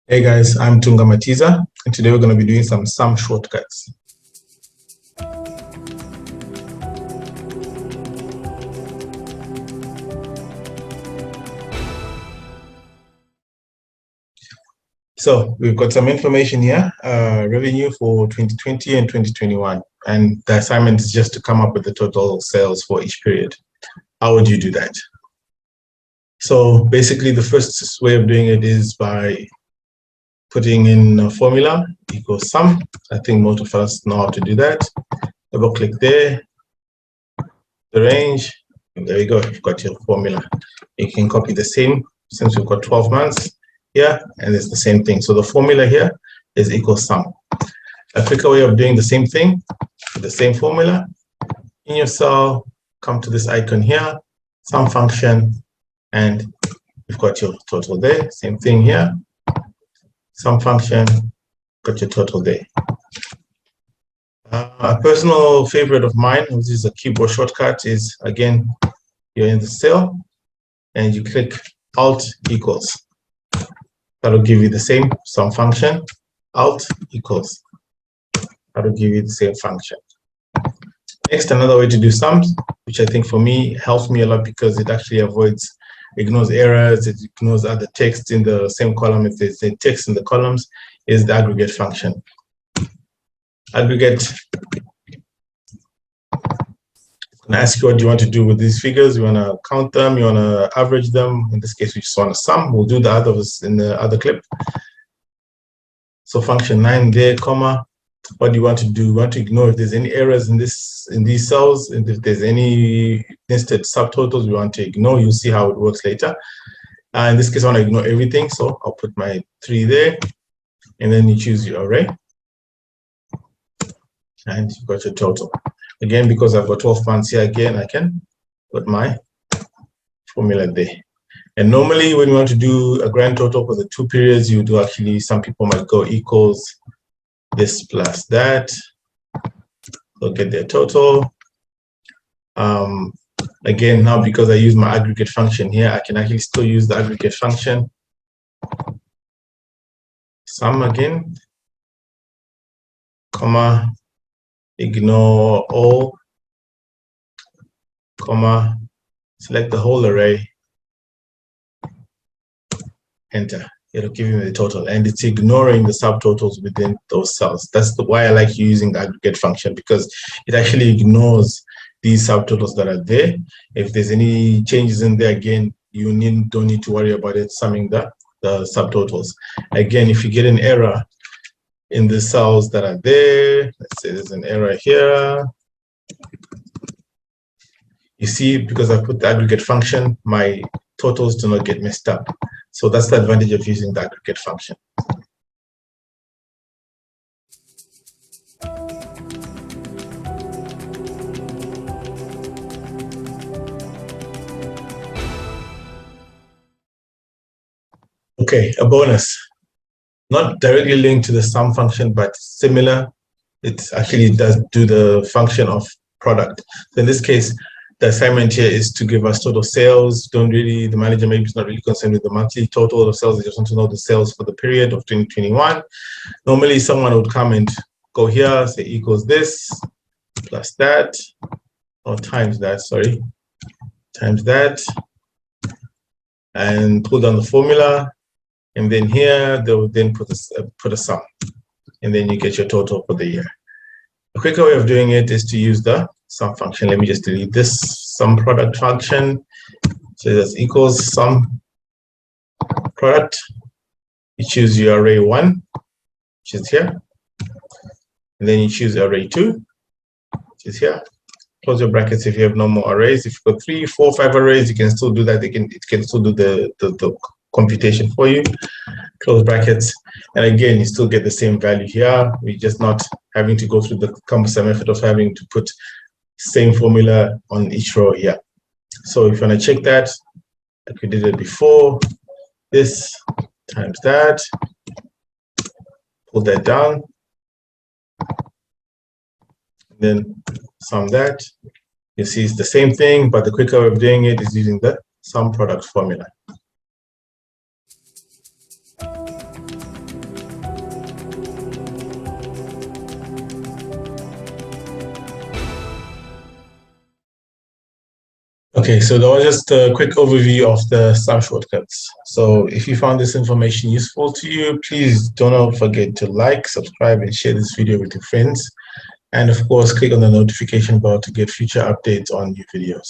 Hey guys, I'm Tunga Matiza, and today we're going to be doing some sum shortcuts. So we've got some information here, revenue for 2020 and 2021, and the assignment is just to come up with the total sales for each period. How would you do that? So basically the first way of doing it is by putting in a formula equals sum. I think most of us know how to do that. Double click there, the range, and there you go, you've got your formula. You can copy the same since we've got 12 months here, and it's the same thing. So the formula here is equal sum. A quicker way of doing the same thing, the same formula, in your cell, come to this icon here, sum function, and you've got your total there. Same thing here, sum function, got your total there. A personal favorite of mine, which is a keyboard shortcut, is again, you're in the cell and you click Alt equals. That'll give you the same sum function. Alt equals. That'll give you the same function. Next, another way to do sums, which I think for me helps me a lot because it actually ignores errors, it ignores other text in the same column. If there's a text in the columns, is the aggregate function. Aggregate, I'm going to ask you what you want to do with these figures. You want to count them, you want to average them. In this case, we just want to sum. We'll do the others in the other clip. So function 9 there, comma. What do you want to do? You want to ignore if there's any errors in these cells, and if there's any nested subtotals we want to ignore. You'll see how it works later. In this case, I want to ignore everything, so I'll put my 3 there, and then you choose your array. And you've got your total. Again, because I've got 12 months here, again, I can put my formula there. And normally when you want to do a grand total for the 2 periods, you do actually, some people might go equals this plus that. They'll get their total. Again, now because I use my aggregate function here, I can actually still use the aggregate function. Sum again, comma, ignore all, comma, select the whole array, enter. It'll give you the total, and it's ignoring the subtotals within those cells. That's why I like using the aggregate function, because it actually ignores these subtotals that are there. If there's any changes in there, again, you don't need to worry about it summing the subtotals. Again, if you get an error in the cells that are there, let's say there's an error here. You see, because I put the aggregate function, my totals do not get messed up. So that's the advantage of using the aggregate function. Okay, a bonus. Not directly linked to the sum function, but similar. It actually does do the function of product. So in this case, the assignment here is to give us total sales. The manager maybe is not really concerned with the monthly total of sales. They just want to know the sales for the period of 2021. Normally, someone would come and go here, say equals this, plus that, or times that, sorry, times that, and pull down the formula. And then here, they will then put a sum. And then you get your total for the year. A quicker way of doing it is to use the sum function. Let me just delete this sum product function. So that's equals sum product. You choose your array 1, which is here. And then you choose array 2, which is here. Close your brackets if you have no more arrays. If you've got 3, 4, 5 arrays, you can still do that. It can still do the computation for you. Close brackets, and again you still get the same value here. We're just not having to go through the cumbersome effort of having to put same formula on each row here. So if you want to check that, like we did it before, this times that, pull that down, then sum that. You see it's the same thing, but the quicker way of doing it is using the sum product formula. Okay, so that was just a quick overview of the sum shortcuts. So if you found this information useful to you, please don't forget to like, subscribe, and share this video with your friends. And of course, click on the notification bell to get future updates on new videos.